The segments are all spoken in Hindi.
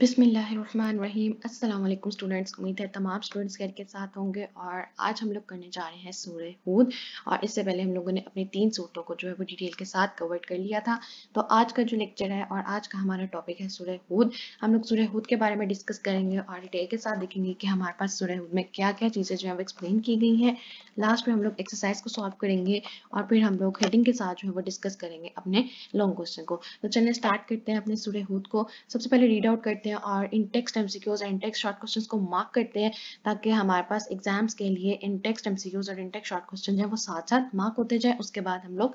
बिस्मिल्लाहिर्रहमानिर्रहीम। अस्सलाम वालेकुम स्टूडेंट्स। उम्मीद है तमाम स्टूडेंट्स खैर के साथ होंगे और आज हम लोग करने जा रहे हैं सूरह हूद। और इससे पहले हम लोगों ने अपने 3 सूरतों को जो है वो डिटेल के साथ कवर कर लिया था। तो आज का जो लेक्चर है और आज का हमारा टॉपिक है सूरह हूद। हम लोग सूरह हूद के बारे में डिस्कस करेंगे और डिटेल के साथ देखेंगे कि हमारे पास सूरह हूद में क्या क्या चीज़ें जो है वो एक्सप्लेन की गई हैं। लास्ट में हम लोग एक्सरसाइज को सॉल्व करेंगे और फिर हम लोग हेडिंग के साथ जो है वो डिस्कस करेंगे अपने लॉन्ग क्वेश्चन को। तो चलिए स्टार्ट करते हैं अपने सूरह हूद को। सबसे पहले रीड आउट करते हैं और इन टेक्स्ट एमसीक्यूज और इन टेक्स्ट शॉर्ट क्वेश्चंस को मार्क करते हैं ताकि हमारे पास एग्जाम्स के लिए इन टेक्स्ट एमसीक्यूज और इन टेक्स्ट शॉर्ट क्वेश्चन है वो साथ साथ मार्क होते जाए। उसके बाद हम लोग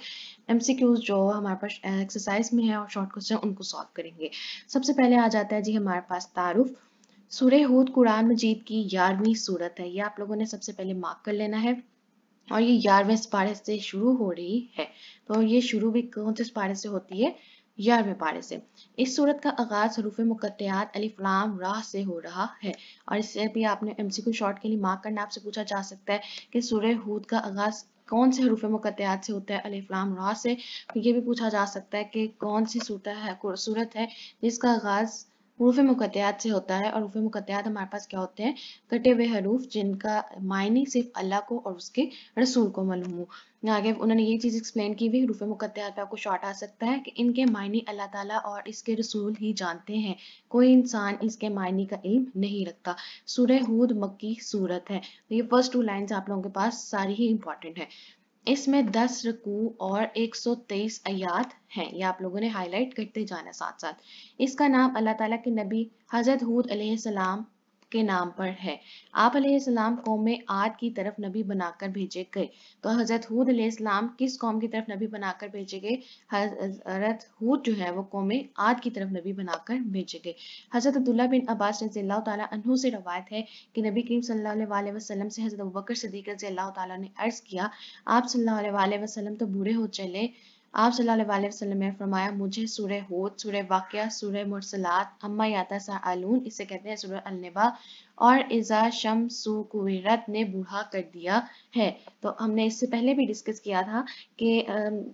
एमसीक्यूज जो हमारे पास एक्सरसाइज में है और शॉर्ट क्वेश्चन उनको सॉल्व करेंगे। सबसे पहले आ जाता है जी हमारे पास तारुफ। सूरह हूद कुरान मजीद की 11वीं सूरत है। ये आप लोगों ने सबसे पहले मार्क कर लेना है और ये 11वें पारे से शुरू हो रही है। तो ये शुरू भी कौन से पारे से होती है? 11वें पारे से। इस सूरत का आगाज हरूफ मुकत्तयात अलिफ लाम रा से हो रहा है। और इससे भी आपने एमसीक्यू शॉर्ट के लिए मार्क करना आपसे पूछा जा सकता है कि सूरह हूद का आगाज कौन से हरूफ मुकत्तयात से होता है? अलिफ लाम रा से। तो ये भी पूछा जा सकता है कि कौन सी सूरत है जिसका आगाज हरूफ मुकत्तयात से होता है। और हरूफ मुकत्तयात हमारे पास क्या होते हैं? कटे हुए हरूफ जिनका मायने सिर्फ अल्लाह को और उसके रसूल को मालूम हो। आगे उन्होंने ये चीज़ एक्सप्लेन की हुई हरूफ मुकत्तयात पे आपको शॉर्ट आ सकता है कि इनके मायने अल्लाह ताला और इसके रसूल ही जानते हैं, कोई इंसान इसके मायने का इल्म नहीं रखता। सूरह हूद मक्की सूरत है। तो ये फर्स्ट 2 लाइन्स आप लोगों के पास सारी ही इंपॉर्टेंट है। इसमें 10 रुकू और 123 आयात हैं। ये आप लोगों ने हाईलाइट करते जाना साथ साथ। इसका नाम अल्लाह ताला के नबी हजरत हूद अलैहिस्सलाम के नाम पर है। आप अलैहिस्सलाम कौम आद की तरफ नबी बनाकर भेजे गए। तो हजरत हूद अलैहिस्सलाम किस कौम की तरफ नबी बनाकर भेजे गए? हजरत हूद जो है वो कौम आद की तरफ नबी बनाकर भेजे गए। हजरत अब्दुल्ला बिन अब्बास रज़ियल्लाहु ताला अन्हु से रवायत है कि नबी करीम सल्लल्लाहु अलैहि वसल्लम से हजरत अबू बकर सिद्दीक रज़ियल्लाहु ताला ने अर्ज किया, आप सल्लल्लाहु अलैहि वसल्लम तो बूढ़े हो चले। आप सल्लल्लाहु अलैहि वसल्लम ने फरमाया, मुझे सूरह हूद, सूरह वाक़िया, सूरह मुरसलात, अम्मा यातसाअलून, इसे कहते हैं सूरह अन-नबा, और इज़ा शम्सु कुविरत ने बूढ़ा कर दिया है। तो हमने इससे पहले भी डिस्कस किया था कि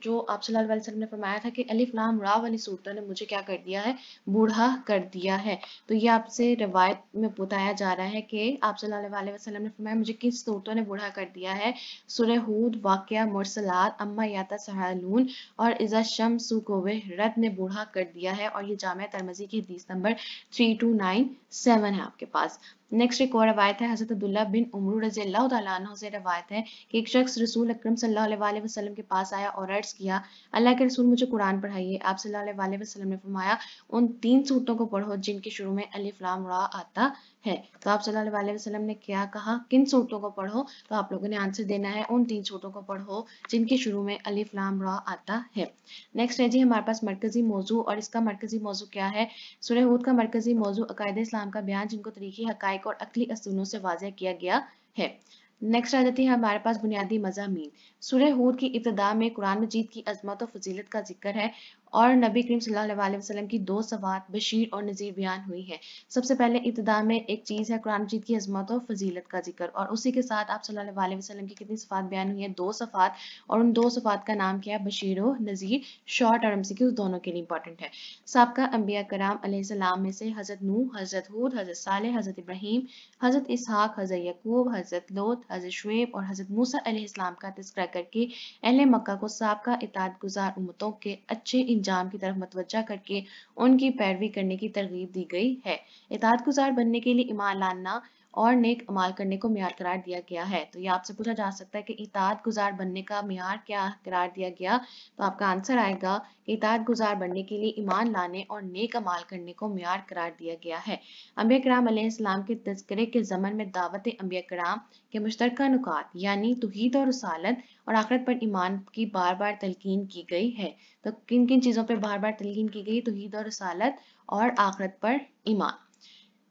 जो आप सल्लल्लाहु अलैहि वसल्लम ने फरमाया था कि अलिफ लाम रा वाली सूरतों ने मुझे क्या कर दिया है? बूढ़ा कर दिया है। तो ये आपसे रिवायत में बताया जा रहा है कि आप सल्लल्लाहु अलैहि वसल्लम ने फरमाया मुझे किस सूरतों ने बूढ़ा कर दिया है? सूरह हूद, वाक़िया, मुरसलात, अम्मा यातसाअलून और इज़ा शम्सु कुविरत ने बूढ़ा कर दिया है। और ये जामिया तिर्मिज़ी की हदीस नंबर 3297 है आपके पास। नेक्स्ट एक और रवायत है हज़रत अब्दुल्ला बिन उमर रज़ियल्लाहु ताला अन्हु से रवायत है कि एक शख्स रसूल अकरम सल्लल्लाहु अलैहि वसल्लम के पास आया और अर्ज किया, अल्लाह के रसूल मुझे कुरान पढ़ाइए। आप सल्लल्लाहु अलैहि वसल्लम ने फरमाया, उन 3 सूरतों को पढ़ो जिनके शुरू में अलिफ लाम रा आता है। तो आप सल्लल्लाहु अलैहि वसल्लम ने क्या कहा? किन सूरतों को पढ़ो? तो आप लोगों ने आंसर देना है उन 3 सूरतों को पढ़ो जिनके शुरू में अलिफ लाम रा आता है। नेक्स्ट है जी हमारे पास मरकजी मौजू। और इसका मरकजी मौजू क्या है? सूरह हूद का मरकजी मौजू अकायद इस्लाम का बयान जिनको तरीकी हकाइक और अक्ली असूलों से वाज़ेह किया गया है। नेक्स्ट आ जाती है हमारे पास बुनियादी मज़ामीन। सूरह हूद की इब्तिदा में कुरान मजीद की अजमत और फजीलत का जिक्र है और नबी करीम सल्लल्लाहु अलैहि वसल्लम की 2 सफ़ात बशीर और नज़ीर बयान हुई है। सबसे पहले इब्तिदा में एक चीज़ है कुरान मजीद की अजमत और फजीलत का जिक्र, और उसी के साथ आप सल्लल्लाहु अलैहि वसल्लम की कितनी सफ़ात बयान हुई है? 2 सफ़ात। और उन 2 सफ़ात का नाम क्या है? बशीर और नज़ीर। शॉर्ट और एमसीक्यू दोनों के लिए इंपॉर्टेंट है। साबका अंबिया कराम अलैहिस्सलाम में से हज़रत नूह, हज़रत हूद, हज़रत सालेह, हज़रत इब्राहीम, हज़रत इसहाक, हज़रत यकूब, हज़रत लोत, हज़रत शुएब और हज़रत मूसा अलैहिस्सलाम का तज़किरा करके अहले मक्का को साबका इताअत गुज़ार उम्मतों के अच्छे इंजाम की तरफ मतवज्जा करके उनकी पैरवी करने की तरगीब दी गई है। इताअत गुज़ार बनने के लिए ईमान लाना और नेक अमाल करने को मियार करार दिया गया है। तो ये आपसे पूछा जा सकता है कि इताअत गुज़ार बनने का मियार क्या करार दिया गया? तो आपका आंसर आएगा कि इताअत गुज़ार बनने के लिए ईमान लाने और नेक अमाल करने को मियार करार दिया गया है। अंबिया कराम अलैहिस्सलाम के तज़किरे के ज़मन में दावत अंबिया कराम के मुश्तरका नुकात यानी तौहीद और रिसालत और आखिरत पर ईमान की बार बार तलकीन की गई है। तो किन किन चीज़ों पर बार बार तलकीन की गई? तौहीद और रिसालत और आखिरत पर ईमान।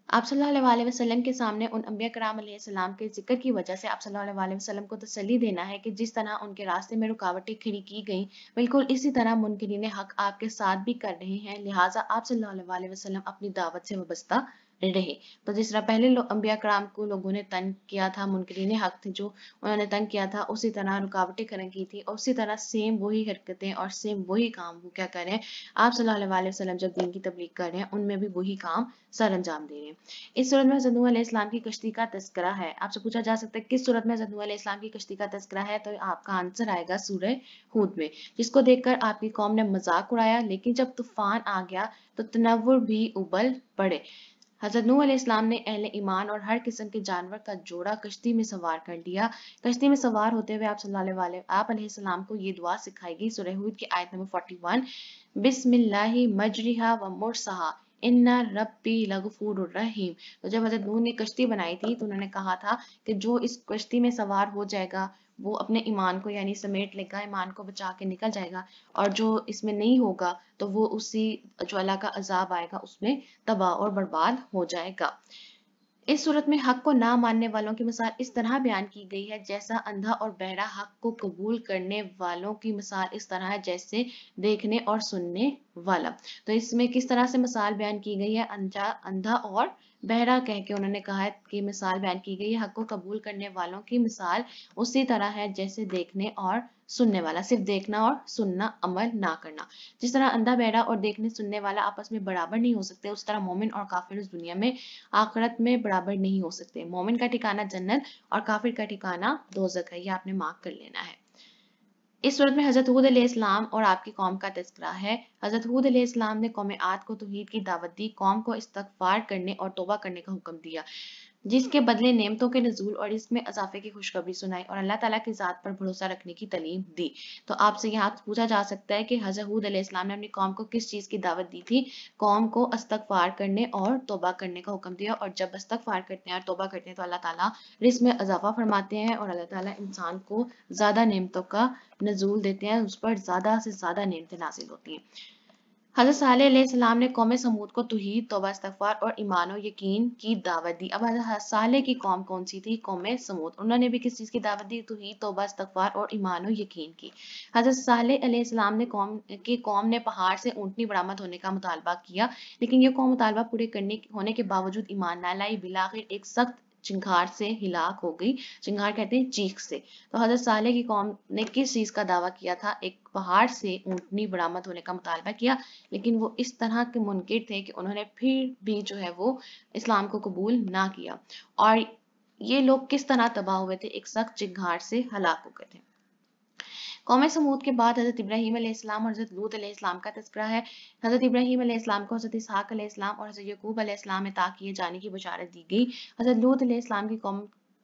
आप सल्लल्लाहु अलैहि वसल्लम के सामने उन अंबिया कराम अलैहिस्सलाम के जिक्र की वजह से आप सल्लल्लाहु अलैहि वसल्लम को तसल्ली देना है कि जिस तरह उनके रास्ते में रुकावटें खड़ी की गई, बिल्कुल इसी तरह मुनकिरीन हक आपके साथ भी कर रहे हैं। लिहाजा आप सल्लल्लाहु अलैहि वसल्लम अपनी दावत से वाबस्ता रहे। तो जिस तरह पहले अंबिया कराम को लोगों ने तंग किया था, मुनकरीन हक थे जो, उन्होंने तंग किया था, उसी तरह रुकावटें खड़ी की थी, और उसी तरह सेम वही हरकतें और सेम वही काम वो क्या कर रहे हैं, आप सल्लल्लाहु अलैहि वसल्लम जब दीन की तबलीग कर रहे हैं उनमें भी वही काम सर अंजाम दे रहे हैं। इस सूरत में हज़रत नूह अलैहिस्सलाम की कश्ती का तज़किरा है। आपसे पूछा जा सकता है किस सूरत में हज़रत नूह अलैहिस्सलाम की कश्ती का तज़किरा है, तो आपका आंसर आएगा सूरह हूद में, जिसको देखकर आपकी कौम ने मजाक उड़ाया, लेकिन जब तूफान आ गया तो तनव्वुर भी उबल पड़े। हज़रत नूह अलैहिस्सलाम ने अहले ईमान और हर किस्म के जानवर का जोड़ा कश्ती में सवार कर लिया। कश्ती में सवार होते हुए आप अलैहिस्सलाम को ये दुआ सिखाई गई। सूरह हूद की आयत नंबर 41, बिस्मिल्लाहि मजरिहा व मुरसाहा इन्ना रब्बी लगफूरुर रहीम। तो जब हज़रत नूह ने कश्ती बनाई थी तो उन्होंने कहा था कि जो इस कश्ती में सवार हो जाएगा वो अपने ईमान को यानी समेट लेगा, ईमान को बचा के निकल जाएगा, और जो इसमें नहीं होगा तो वो उसी जो अल्लाह का अजाब आएगा उसमें तबाह और बर्बाद हो जाएगा। इस सूरत में हक को ना मानने वालों की मिसाल इस तरह बयान की गई है जैसा अंधा और बहरा हक को कबूल करने वालों की मिसाल इस तरह है जैसे देखने और सुनने वाला। तो इसमें किस तरह से मिसाल बयान की गई है, अंधा और बहरा कह के उन्होंने कहा है कि मिसाल बयान की गई है, हक को कबूल करने वालों की मिसाल उसी तरह है जैसे देखने और सुनने वाला, सिर्फ देखना और सुनना, अमल ना करना। जिस तरह अंधा बहरा और देखने सुनने वाला आपस में बराबर नहीं हो सकते, उस तरह मोमिन और काफिर इस दुनिया में आखिरत में बराबर नहीं हो सकते। मोमिन का ठिकाना जन्नत और काफिर का ठिकाना दोज़ख है, ये आपने मार्क कर लेना है। इस सूरत में हज़रत हूद अलैहिस्सलाम और आपकी कौम का तज़किरा है। हज़रत हूद अलैहिस्सलाम ने कौम आद को तौहीद की दावत दी, कौम को इस्तग़फ़ार करने और तौबा करने का हुक्म दिया, जिसके बदले नेमतों के नज़ूल और इसमें इजाफे की खुशखबरी सुनाई और अल्लाह ताला की ज़ात पर भरोसा रखने की तालीम दी। तो आपसे यहाँ पूछा जा सकता है कि हज़रत हूद अलैहिस्सलाम ने अपनी कौम को किस चीज़ की दावत दी थी? कौम को इस्तग़फ़ार करने और तौबा करने का हुक्म दिया, और जब इस्तग़फ़ार करते हैं और तौबा करते हैं तो अल्लाह ताला रिज़्क़ में इजाफा फरमाते हैं और अल्लाह ताला इंसान को ज़्यादा नेमतों का नज़ूल देते हैं, उस पर ज़्यादा से ज़्यादा नेमतें नाज़िल होती हैं। हज़रत सालेह अलैहिस्सलाम ने कौम समूद को तौहीद, तौबा, इस्तग़फ़ार और ईमान और यकीन की दावत दी। अब हज़रत सालेह की कौम कौन सी थी? कौम समूद। उन्होंने भी किस चीज़ की दावत दी? तौहीद, तौबा, इस्तग़फ़ार और ईमान और यकीन की। हज़रत सालेह अलैहिस्सलाम ने कौम ने पहाड़ से ऊँटनी बरामद होने का मुतालबा किया, लेकिन ये कौम मुतालबा पूरे करने होने के बावजूद ईमान न लाई, बिलाखिर एक सख्त चिंगार से हिलाक हो गई। चिंगार कहते हैं चीख से। तो हज़रत सालेह की कौम ने किस चीज़ का दावा किया था? एक पहाड़ से ऊँटनी बरामद होने का मुतालबा किया, लेकिन वो इस तरह के मुनकिर थे कि उन्होंने फिर भी जो है वो इस्लाम को कबूल ना किया, और ये लोग किस तरह तबाह हुए थे? एक सख्त चिंगार से हलाक हो गए थे। कौम समूद के बाद हज़रत इब्राहीम अलैहिस्सलाम और हज़रत लूत अलैहिस्सलाम का तज़किरा है। हज़रत इब्राहीम अलैहिस्सलाम को हज़रत इसहाक अलैहिस्सलाम और हज़रत यकूब अलैहिस्सलाम अता किए जाने की बशारत दी गई। हज़रत लूत अलैहिस्सलाम की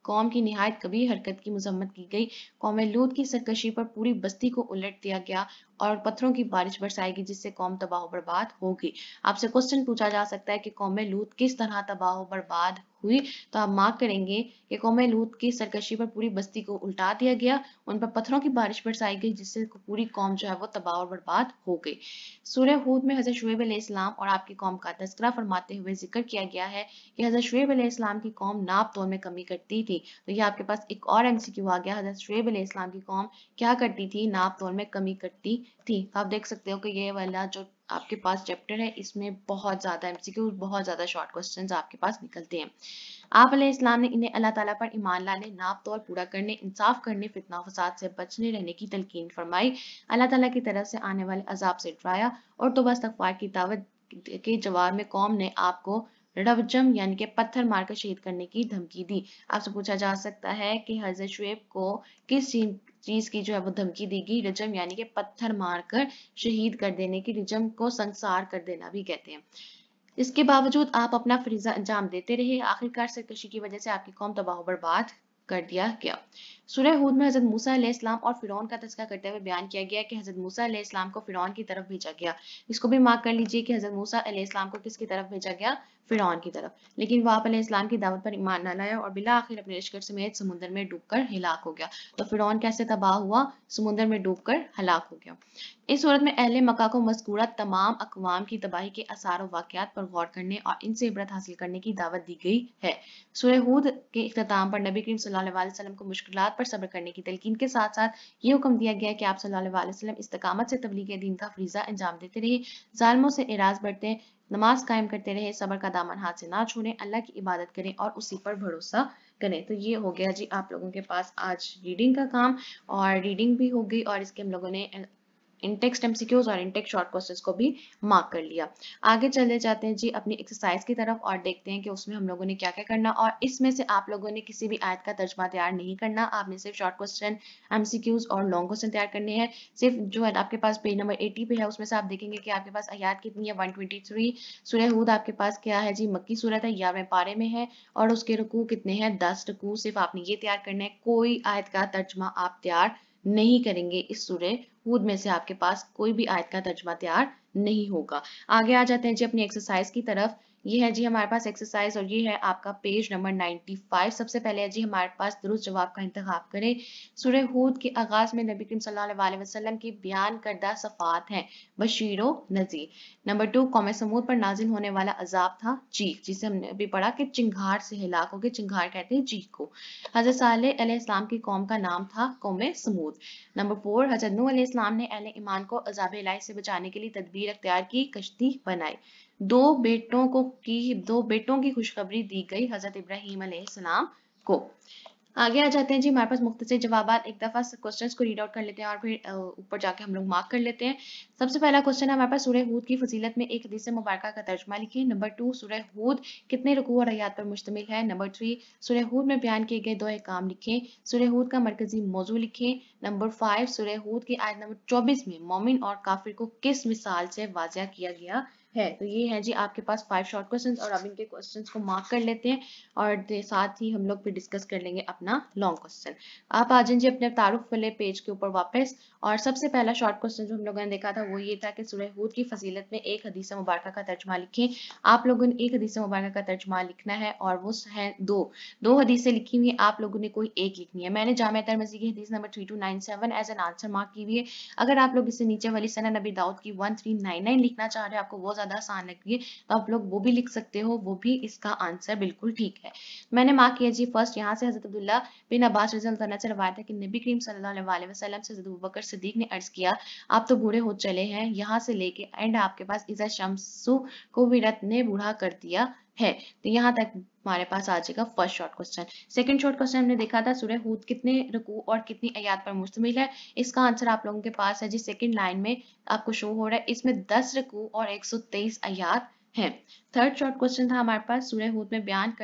कौम की निहायत कभी हरकत की मजम्मत की गई। कौम लूत की सरकशी पर पूरी बस्ती को उलट दिया गया और पत्थरों की बारिश बरसाई गई, जिससे कौम तबाह बर्बाद हो गई। आपसे क्वेश्चन पूछा जा सकता है कि कौम लूत किस तरह तबाह बर्बाद हुई, तो आप मार्क करेंगे कि कौम लूत की सरकशी पर पूरी बस्ती को उल्टा दिया गया, उन पर पत्थरों की बारिश बरसाई गई, जिससे पूरी कौम जो है वो तबाह और बर्बाद हो गई। सूरह हूद में हज़रत शुएब अलैहिस्सलाम और आपकी कौम का तज़किरा फरमाते हुए जिक्र किया गया है कि हज़रत शुएब अलैहिस्सलाम की कौम नाप तोल में कमी करती थी। तो ये आपके पास एक और एमसीक्यू आ गया, हज़रत शुएब अलैहिस्सलाम की कौम क्या करती थी? नाप तोल में कमी करती थी। तो आप देख सकते हो कि ये वाला जो आपके पास चैप्टर है इसमें बहुत ज़्यादा एमसीक्यू, बहुत ज़्यादा शॉर्ट क्वेश्चंस आपके पास निकलते हैं। आप अलैहिस्सलाम ने इन्हें अल्लाह ताला पर ईमान लाने, नाप तोल पूरा करने, इंसाफ करने, फितना फसाद से बचने रहने की तलकीन फरमाई, अल्लाह ताला की तरफ से आने वाले अजाब से डराया, और तौबा इस्तग़फ़ार की दावत के जवाब में कौम ने आपको रवजम यानी कि पत्थर मारकर शहीद करने की धमकी दी। आपसे पूछा जा सकता है कि हज़रत शुएब को किस चीज की जो है वो धमकी दी गई? रजम यानी कि पत्थर मारकर शहीद कर देने की, रजम को संसार कर देना भी कहते हैं। इसके बावजूद आप अपना फरीजा अंजाम देते रहे, आखिरकार सरकशी की वजह से आपकी कौम तबाह बर्बाद कर दिया गया। सूरह हूद में हज़रत मूसा अलैहिस्सलाम और फिरौन का तज़किरा करते हुए बयान किया गया कि हज़रत मूसा अलैहिस्सलाम को फिरौन की तरफ भेजा गया। इसको भी मार्क कर लीजिए कि हज़रत मूसा अलैहिस्सलाम को किसकी तरफ भेजा गया? फिरौन की तरफ। लेकिन वह आप अलैहिस्सलाम की दावत पर ईमान न लाया और बिला आखिर अपने लश्कर समेत समुद्र में डूबकर हिलाक हो गया। तो फिरौन कैसे तबाह हुआ? समुद्र में डूबकर हलाक हो गया। इस सूरत में अहले मक्का को मज़कूरा तमाम अक़वाम की तबाही के आसार और वाक़यात पर गौर करने और इनसे इबरत हासिल करने की दावत दी गई है। सूरह हूद के इख्तिताम पर नबी करीम सल्लल्लाहु अलैहि वसल्लम को मुश्किलात पर सब्र करने की तलकीन के साथ साथ ये हुक्म दिया गया है कि आप सल्लल्लाहु अलैहि वसल्लम इस्तकामत से तबलीग दीन का फरीज़ा अंजाम देते रहे, ज़ालिमों से एराज़ बरतें, नमाज कायम करते रहे, सब्र का दामन हाथ से ना छोड़ें, अल्लाह की इबादत करें और उसी पर भरोसा करें। तो ये हो गया जी आप लोगों के पास आज रीडिंग का काम, और रीडिंग भी हो गई और इसके हम लोगों ने इन-टेक्स्ट एमसीक्यूज और इन-टेक्स्ट शॉर्ट क्वेश्चंस को भी मार्क कर लिया। आगे चले जाते हैं जी अपनी एक्सरसाइज की तरफ और देखते हैं कि उसमें हम लोगों ने क्या-क्या करना, और इसमें से आप लोगों ने किसी भी आयत का तर्जुमा तैयार नहीं करना। आपने सिर्फ शॉर्ट क्वेश्चन, एमसीक्यूज और लॉन्ग क्वेश्चन तैयार करने हैं। सिर्फ जो है आपके पास पेज नंबर 80 पे है, उसमें से आप देखेंगे कि आपके पास आयत कितनी है, 123। सूरह हूद आपके पास क्या है जी, मक्की सूरत है, 11वें पारे में है, और उसके रुकू कितने हैं, 10 रुकू। सिर्फ आपने ये तैयार करना है, कोई आयत का तर्जुमा आप तैयार नहीं करेंगे। इस सूरह हूद में से आपके पास कोई भी आयत का तर्जुमा तैयार नहीं होगा। आगे आ जाते हैं जी अपनी एक्सरसाइज की तरफ। ये है जी हमारे पास एक्सरसाइज, और ये है आपका पेज नंबर 95। सबसे पहले है जी हमारे पास दुरुस्त जवाब का इंतखाब करें। सूरह हूद के आगाज में नबी करीम सल्लल्लाहु अलैहि वसल्लम की बयान करदा सफ़ात हैं, बशीरो नज़ीर। नंबर 2, कौम समूद पर नाजिल होने वाला अजाब था चीख, जिसे हमने अभी पढ़ा कि चिंगार से हिलाक हो गए, चिंगार कहते हैं चीख को। हज़रत सालेह अलैहिस्सलाम की कौम का नाम था कौम समूद। नंबर 4, हज़रत नूह अलैहिस्सलाम ने अहले ईमान को अज़ाब इलाही से बचाने के लिए तदबीर अख्तियार की, कश्ती बनाई। दो बेटों की खुशखबरी दी गई हज़रत इब्राहीम अलैहिस्सलाम को। आगे आ जाते हैं जी हमारे पास मुख्तसर जवाबात। एक दफ़ा क्वेश्चंस को रीड आउट कर लेते हैं और फिर ऊपर जाके हम लोग मार्क कर लेते हैं। सबसे पहला क्वेश्चन है हमारे पास, सूरह हूद की फजीलत में एक हदीस मुबारका का तर्जुमा लिखें। नंबर 2, सूरह हूद कितने रुकू और आयात पर मुश्तमिल है। नंबर 3, सूरह हूद में बयान किए गए दो अहकाम लिखें। सूरह हूद का मरकजी मौजू लिखें। नंबर 5, सूरह हूद की आयत नंबर 24 में मोमिन और काफिर को किस मिसाल से वाज़िया किया गया है। तो ये है जी आपके पास 5 शॉर्ट क्वेश्चंस, और अब इनके क्वेश्चंस को मार्क कर लेते हैं और साथ ही हम लोग फिर डिस्कस कर लेंगे अपना लॉन्ग क्वेश्चन। आप आ जाइए अपने तारुफ वाले पेज के ऊपर वापस, और सबसे पहला शॉर्ट क्वेश्चन जो हम लोगों ने देखा था वो ये था कि सूरह हूद की फजीलत में एक हदीस मुबारका का तर्जुमा लिखें। आप लोगों ने एक हदीस मुबारका का तर्जुमा लिखना है, और वो है दो हदीसें लिखी हुई है, आप लोगों ने कोई एक लिखनी है। मैंने जामिया तिरमिज़ी की हदीस number 3297 as an answer mark की हुई है। अगर आप लोग इससे नीचे वाली सनन नबी दाऊद की 1399 लिखना चाह रहे हैं, आपको वो ज्यादा आसान लग रही है, तो आप लोग वो भी लिख सकते हो, वो भी इसका आंसर बिल्कुल ठीक है। मैंने मार्क किया जी फर्स्ट यहाँ से हजरत अब्दुल्ला बिन अब्बास रज़ियल्लाहु अन्हु से रवायत है कि नबी करीम सल्लल्लाहु अलैहि वसल्लम से हजरत अबू बकर सिद्दीक ने अर्ज किया, आप तो बूढ़े हो चले हैं, यहाँ से लेके एंड आपके पास इज़ा शम्सु को विरत ने बूढ़ा कर दिया है। तो यहाँ तक हमारे पास आ जाएगा first short question. Second short question हमने देखा था सूरह हूद कितने रुकू और कितनी आयत पर मुश्तमिल है। इसका आंसर आप लोगों के पास है जी सेकंड लाइन में आपको शो हो रहा है, इसमें 10 रुकू और 123 आयत हैं। थर्ड शॉर्ट क्वेश्चन था हमारे पास, सूरह हूद में बयान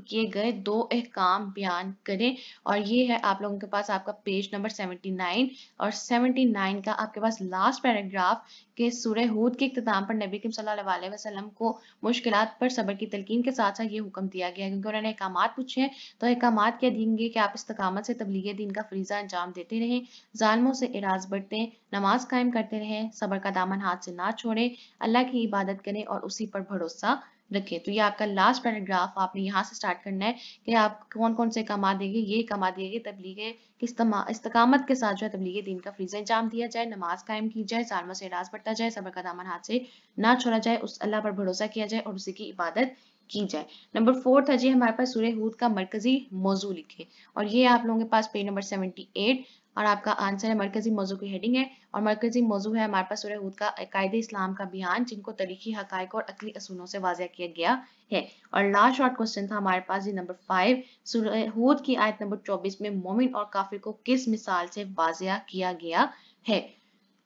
किए गए दो अहकाम बयान करें, और ये है आप लोगों के पास आपका पेज नंबर 79, और 79 का आपके पास लास्ट पैराग्राफ के सूरह हूद के इख्तिताम पर नबी करीम सल्लल्लाहु अलैहि वसल्लम को मुश्किलात पर सब्र की तलकीन के साथ साथ ये हुक्म दिया गया है, क्योंकि उन्होंने अहकामात पूछे हैं। तो अहकामात क्या देंगे कि आप इस्तकामत से तबलीग दीन का फरीज़ा अंजाम देते रहें, ज़ालिमों से एराज़ बरतें, नमाज कायम करते रहें, सब्र का दामन हाथ से ना छोड़ें, अल्लाह की इबादत करें और उसी पर भरोसा रखें। तो ये आपका लास्ट पैराग्राफ आपने यहाँ से स्टार्ट करना है कि आप कौन कौन से अहकामात देंगे। ये अहकामात दिए गए तबलीग इस्तकामत के साथ जो है तबलीग दीन का फरीज़ा अंजाम दिया जाए, नमाज कायम की जाए, ज़ालिमों से एराज़ बरता जाए, सब्र का दामन हाथ से ना छोड़ा जाए, उस अल्लाह पर भरोसा किया जाए और उसी की इबादत की जाए। नंबर 4 था जी हमारे पास सूरह हूद का मरकजी मौजू लिखे, और ये आप लोगों के पास पेज नंबर 78, और आपका आंसर है मरकजी मौजू की हेडिंग है, और मरकजी मौजू है हमारे पास सूरह हूद का अकायदे इस्लाम का बयान, जिनको तरीकी हकायक और अकली असूलों से वाज़िया किया गया है। और लास्ट शॉर्ट क्वेश्चन था हमारे पास जी नंबर 5, सूरह हूद की आयत नंबर 24 में मोमिन और काफिर को किस मिसाल से वाज़िया किया गया है।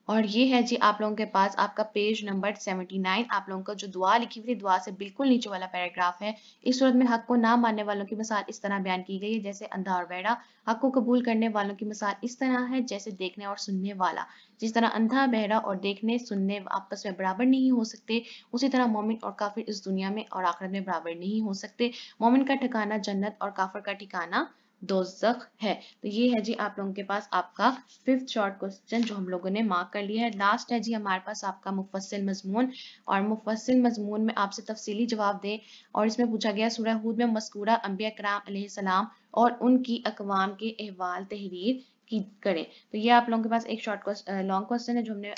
और ये है जी आप लोगों के पास आपका पेज नंबर 79, आप लोगों का जो दुआ लिखी हुई दुआ से बिल्कुल नीचे वाला पैराग्राफ है। इस सूरत में हक को ना मानने वालों की मिसाल इस तरह बयान की गई है जैसे अंधा और बहरा, हक को कबूल करने वालों की मिसाल इस तरह है जैसे देखने और सुनने वाला। जिस तरह अंधा, बहरा और देखने सुनने आपस में बराबर नहीं हो सकते, उसी तरह मोमिन और काफिर इस दुनिया में और आखिरत में बराबर नहीं हो सकते। मोमिन का ठिकाना जन्नत और काफिर का ठिकाना दोज़ख है। तो ये है जी आप लोगों के पास आपका फिफ्थ शॉर्ट क्वेश्चन जो हम लोगों ने मार्क कर लिया है। लास्ट है जी हमारे पास आपका मुफस्सिल मजमून, और मुफस्सिल मजमून में आपसे तफसीली जवाब दें, और इसमें पूछा गया सूरह हूद में मज़कूरा अंबिया कराम अलैहिस्सलाम और उनकी अक़वाम के अहवाल तहरीर की करें। तो ये आप लोगों के पास एक शॉर्ट लॉन्ग क्वेश्चन है जो हमने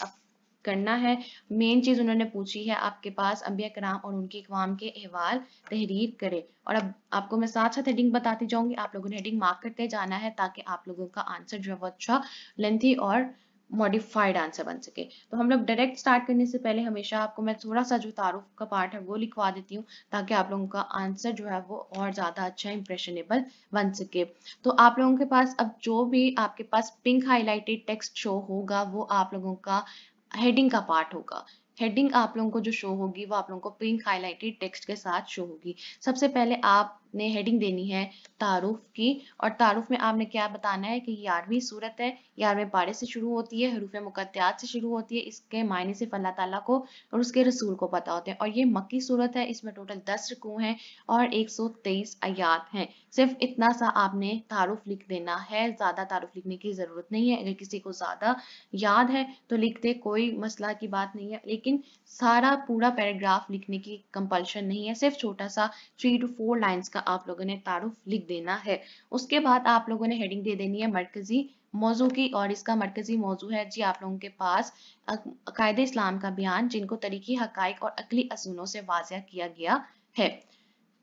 करना है। मेन चीज़ उन्होंने पूछी है आपके पास अंबिया कराम और उनकी अक़वाम के अहवाल तहरीर करें। और अब आपको मैं साथ साथ हेडिंग बताती जाऊंगी, आप लोगों ने हेडिंग मार्क करते जाना है ताकि आप लोगों का आंसर जो है वो अच्छा लेंथी और मॉडिफाइड आंसर बन सके। तो हम लोग डायरेक्ट स्टार्ट करने से पहले हमेशा आपको मैं थोड़ा सा जो तारुफ का पार्ट है वो लिखवा देती हूँ ताकि आप लोगों का आंसर जो है वो और ज़्यादा अच्छा इंप्रेशनेबल बन सके। तो आप लोगों के पास अब जो भी आपके पास पिंक हाईलाइटेड टेक्स्ट शो होगा वो आप लोगों का हेडिंग का पार्ट होगा। हेडिंग आप लोगों को जो शो होगी वो आप लोगों को पिंक हाईलाइटेड टेक्स्ट के साथ शो होगी। सबसे पहले आपने हेडिंग देनी है तारुफ की, और तारुफ में आपने क्या बताना है कि 11वीं सूरत है, 11वें पारे से शुरू होती है, हरूफ मुकत्तयात से शुरू होती है, इसके मायने सिर्फ अल्लाह ताला को और उसके रसूल को पता होते हैं, और ये मक्की सूरत है, इसमें टोटल 10 रुकू हैं और 123 आयात हैं। सिर्फ इतना सा आपने तारुफ लिख देना है, ज्यादा तारुफ लिखने की जरूरत नहीं है। अगर किसी को ज्यादा याद है तो लिख दे, कोई मसला की बात नहीं है, लेकिन सारा पूरा पैराग्राफ लिखने की कंपल्शन नहीं है, सिर्फ छोटा सा 3 to 4 लाइंस का आप लोगों ने तारुफ लिख देना है। उसके बाद आप लोगों ने हेडिंग दे देनी है मरकजी मौजू की, और इसका मरकजी मौजू है जी आप लोगों के पास अकायदे इस्लाम का बयान, जिनको तरीकी हकाइक और अकली असूलों से वाज़िया किया गया है।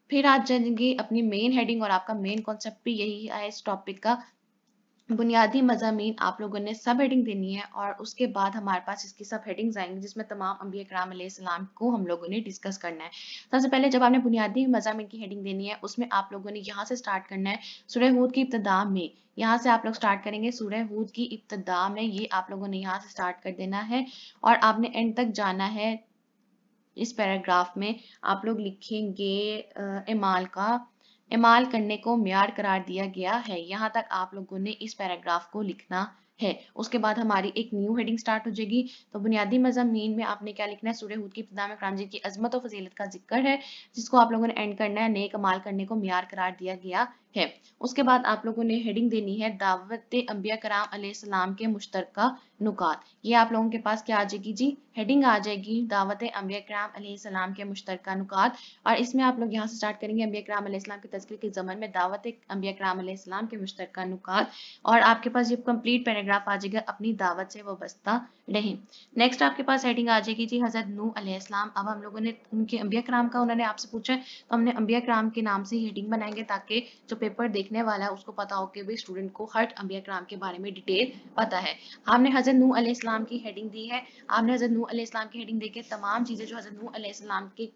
फिर आज जाएंगे अपनी मेन हेडिंग, और आपका मेन कॉन्सेप्ट भी यही है इस टॉपिक का। बुनियादी मज़ामीन आप लोगों ने सब हेडिंग देनी है, और उसके बाद हमारे पास इसकी सब हेडिंग्स आएंगी जिसमें तमाम अंबिया कराम अलैहिस्सलाम को हम लोगों ने डिस्कस करना है। सबसे पहले जब आपने बुनियादी मज़ामीन की हेडिंग देनी है उसमें आप लोगों ने यहाँ से स्टार्ट करना है, सूरह हूद की इब्तिदा में। यहाँ से आप लोग स्टार्ट करेंगे सूरह हूद की इब्तिदा में, ये आप लोगों ने यहाँ से स्टार्ट कर देना है और आपने एंड तक जाना है। इस पैराग्राफ में आप लोग लिखेंगे इमाल का इमाल करने को म्यार करार दिया गया है, यहाँ तक आप लोगों ने इस पैराग्राफ को लिखना है। उसके बाद हमारी एक न्यू हेडिंग स्टार्ट हो जाएगी। तो बुनियादी मज़ामीन में आपने क्या लिखना है, सूरह हूद की इब्तिदा में कुरान मजीद की अजमत और फजीलत का जिक्र है, जिसको आप लोगों ने एंड करना है, नेक अमाल करने को म्यार करार दिया गया है। उसके बाद आप लोगों ने हेडिंग देनी है दावत अंबिया कराम अलैहिस्सलाम के मुश्तरका नुकात। ये आप लोगों के पास क्या आ जाएगी जी, हेडिंग आ जाएगी दावत अंबिया कराम अलैहिस्सलाम के मुश्तरका नुकात, और इसमें आप लोग यहाँ से स्टार्ट करेंगे अंबिया कराम अलैहिस्सलाम के तज़किरे के ज़मन में दावत अंबिया कराम अलैहिस्सलाम के मुश्तरका नुकात, और आपके पास ये कंप्लीट पैराग्राफ आ जाएगा अपनी दावत से वाबस्ता रहें। नेक्स्ट आपके पास हेडिंग आ जाएगी जी हज़रत नूह अलैहिस्सलाम। अब हम लोगों ने उनके अंबिया कराम का उन्होंने आपसे पूछा है, तो हमने अंबिया कराम के नाम से ही हेडिंग बनाएंगे ताकि जो पेपर देखने वाला है उसको पता हो कि भाई स्टूडेंट को हर अंबिया कराम के बारे में डिटेल पता है। हमने हज़रत नूह अलैहिस्सलाम की हेडिंग दी है, आपने हज़रत नूह अलैहिस्सलाम की हेडिंग देके तमाम चीज़ें जो हज़रत नूह अलैहिस्सलाम के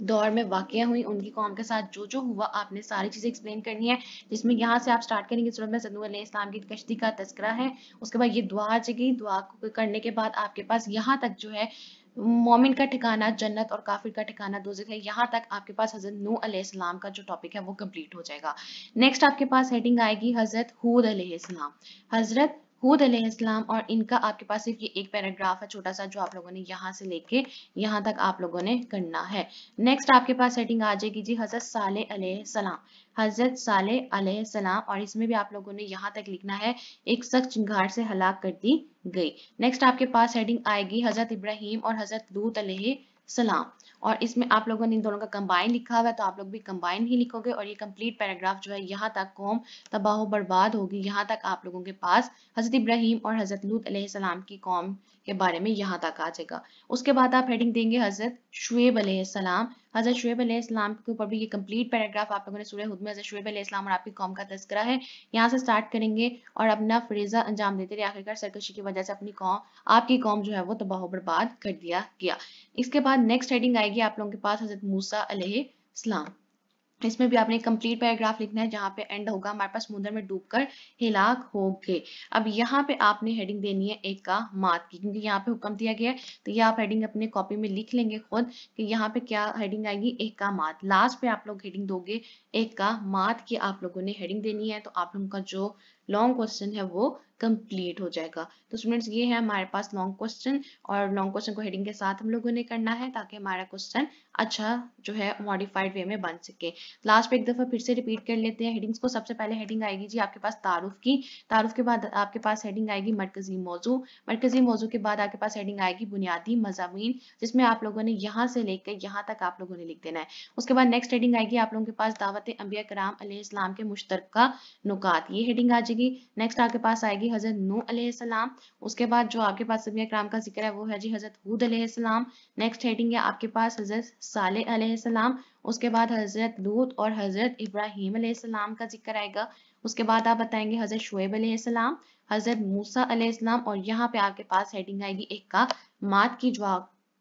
दौर में वाक़या हुई, उनकी कौम के साथ जो जो हुआ, आपने सारी चीज़ें एक्सप्लेन करनी है। जिसमें यहाँ से आप स्टार्ट करेंगे सूरत में हज़रत नूह अलैहिस्सलाम की कश्ती का तज़किरा है, उसके बाद ये दुआ आ जाएगी, दुआ करने के बाद आपके पास यहाँ तक जो है मोमिन का ठिकाना जन्नत और काफिर का ठिकाना दोज़ख है, यहाँ तक आपके पास हज़रत नूह अलैहिस्सलाम का जो टॉपिक है वो कंप्लीट हो जाएगा। नेक्स्ट आपके पास हेडिंग आएगी हज़रत हूद अलैहिस्सलाम। हज़रत हूद अलैहिस्सलाम और इनका आपके पास सिर्फ ये एक पैराग्राफ है छोटा सा, जो आप लोगों ने यहाँ से लेके यहाँ तक आप लोगों ने करना है। नेक्स्ट आपके पास हेडिंग आ जाएगी जी हज़रत सालेह अलैहिस्सलाम। हज़रत सालेह अलैहिस्सलाम, और इसमें भी आप लोगों ने यहाँ तक लिखना है, एक सख्त चिंगार से हलाक कर दी गई। नेक्स्ट आपके पास हेडिंग आएगी हज़रत इब्राहीम और हज़रत लूत अलैहिस्सलाम, और इसमें आप लोगों ने इन दोनों का कंबाइन लिखा हुआ है, तो आप लोग भी कंबाइन ही लिखोगे, और ये कंप्लीट पैराग्राफ जो है यहाँ तक कौम तबाह बर्बाद होगी, यहाँ तक आप लोगों के पास हज़रत इब्राहीम और हज़रत लूत अलैहिस्सलाम की कौम के बारे में यहाँ तक आ जाएगा। उसके बाद आप हेडिंग देंगे हज़रत शुएब अलैहिस्सलाम। हज़रत शुएब अलैहिस्सलाम के ऊपर भी ये कंप्लीट पैराग्राफ आप लोगों ने सूरह हूद में हज़रत शुएब अलैहिस्सलाम और आपकी कौम का तज़किरा है, यहाँ से स्टार्ट करेंगे और अपना फरीज़ा अंजाम देते रहे, आखिरकार सरकशी की वजह से अपनी कौम आपकी कौम जो है वो तबाह बर्बाद कर दिया गया। इसके बाद नेक्स्ट हेडिंग आएगी आप लोगों के पास हज़रत मूसा अलैहिस्सलाम। इसमें भी आपने कंप्लीट पैराग्राफ लिखना है, जहाँ पे एंड होगा हमारे पास समुद्र में डूबकर हिलाक हो गए। अब यहाँ पे आपने हेडिंग देनी है एक का मात की, क्योंकि यहाँ पे हुक्म दिया गया है, तो ये आप हेडिंग अपने कॉपी में लिख लेंगे खुद कि यहाँ पे क्या हेडिंग आएगी, एक का मात। लास्ट पे आप लोग हेडिंग दोगे एक का मात की, आप लोगों ने हेडिंग देनी है, तो आप लोगों का जो लॉन्ग क्वेश्चन है वो कंप्लीट हो जाएगा। तो स्टूडेंट्स ये है हमारे पास लॉन्ग क्वेश्चन, और लॉन्ग क्वेश्चन को हेडिंग के साथ हम लोगों ने करना है ताकि हमारा क्वेश्चन अच्छा जो है मॉडिफाइड वे में बन सके। लास्ट पे एक दफा फिर से रिपीट कर लेते हैं हेडिंग्स को। सबसे पहले हेडिंग आएगी जी आपके पास तारुफ की, तारुफ के बाद आपके पास हेडिंग आएगी मरकजी मौजू, मरकजी मौजू के बाद आपके पास हेडिंग आएगी बुनियादी मज़ामीन, जिसमें आप लोगों ने यहाँ से लेकर यहाँ तक आप लोगों ने लिख देना है। उसके बाद नेक्स्ट हेडिंग आएगी आप लोगों के पास दावत अंबिया कराम अलैहिस्सलाम के मुश्तरका नुकात, ये हेडिंग आ जाएगी। बचेगी। नेक्स्ट आपके पास आएगी हज़रत नूह अलैहिस्सलाम। उसके बाद जो आपके पास अंबिया किराम का जिक्र है वो है जी हज़रत हूद अलैहिस्सलाम। नेक्स्ट हेडिंग है आपके पास हज़रत सालेह अलैहिस्सलाम। उसके बाद हज़रत लूत और हज़रत इब्राहीम अलैहिस्सलाम का जिक्र आएगा। उसके बाद आप बताएंगे हज़रत शुएब अलैहिस्सलाम, हज़रत मूसा अलैहिस्सलाम, और यहाँ पे आपके पास हेडिंग आएगी एक का मात की, जो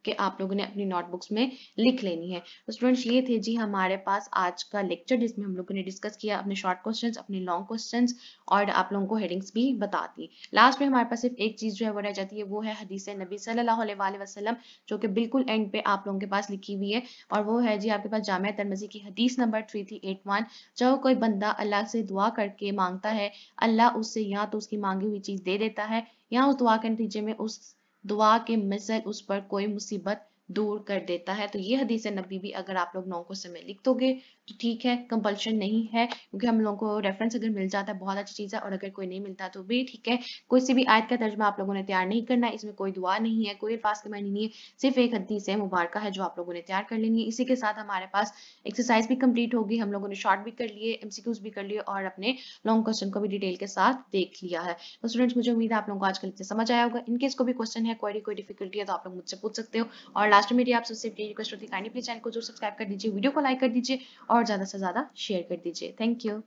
कि आप लोगों ने अपनी नोटबुक्स में लिख लेनी है। तो स्टूडेंट्स ये थे जी हमारे पास आज का लेक्चर, जिसमें हम लोगों ने डिस्कस किया अपने शॉर्ट क्वेश्चंस, अपने लॉन्ग क्वेश्चंस, और आप लोगों को हेडिंग्स भी बता दी। लास्ट में हमारे पास सिर्फ एक चीज जो है वो रह जाती है, वो है हदीस नबी सल्लल्लाहु अलैहि वसल्लम, जो कि बिल्कुल एंड पे आप लोगों के पास लिखी हुई है, और वो है जी आपके पास जामिया तिर्मिज़ी की हदीस नंबर 3381। जब कोई बंदा अल्लाह से दुआ करके मांगता है, अल्लाह उससे या तो उसकी मांगी हुई चीज दे देता है, या उस दुआ के नतीजे में उस दुआ के मिसल उस पर कोई मुसीबत दूर कर देता है। तो ये हदीस नबी भी अगर आप लोग 9 क्वेश्चन में लिख दोगे तो ठीक है, कंपल्शन नहीं है, क्योंकि हम लोगों को रेफरेंस अगर मिल जाता है बहुत अच्छी चीज़ है, और अगर कोई नहीं मिलता तो भी ठीक है। कोई सी भी आयत का तर्जमा आप लोगों ने तैयार नहीं करना है, इसमें कोई दुआ नहीं है, कोई अल्फाज के मानी नहीं है, सिर्फ एक हदीस है मुबारका है जो आप लोगों ने तैयार कर लेनी है। इसी के साथ हमारे पास एक्सरसाइज भी कंप्लीट होगी, हम लोगों ने शॉर्ट भी कर लिए, एमसीक्यूज भी कर लिए, और अपने लॉन्ग क्वेश्चन को भी डिटेल के साथ देख लिया है। तो स्टूडेंट्स मुझे उम्मीद है आप लोगों को आज का लेक्चर समझ आया होगा। इनकेस कोई भी क्वेश्चन है, कोई डिफिकल्टी है, तो आप लोग मुझसे पूछ सकते हो। और लास्ट में मेरी आपसे सिर्फ ये रिक्वेस्ट होती है, काइंडली प्लीज चैनल को जरूर सब्सक्राइब कर दीजिए, वीडियो को लाइक कर दीजिए, और ज्यादा से ज्यादा शेयर कर दीजिए। Thank you.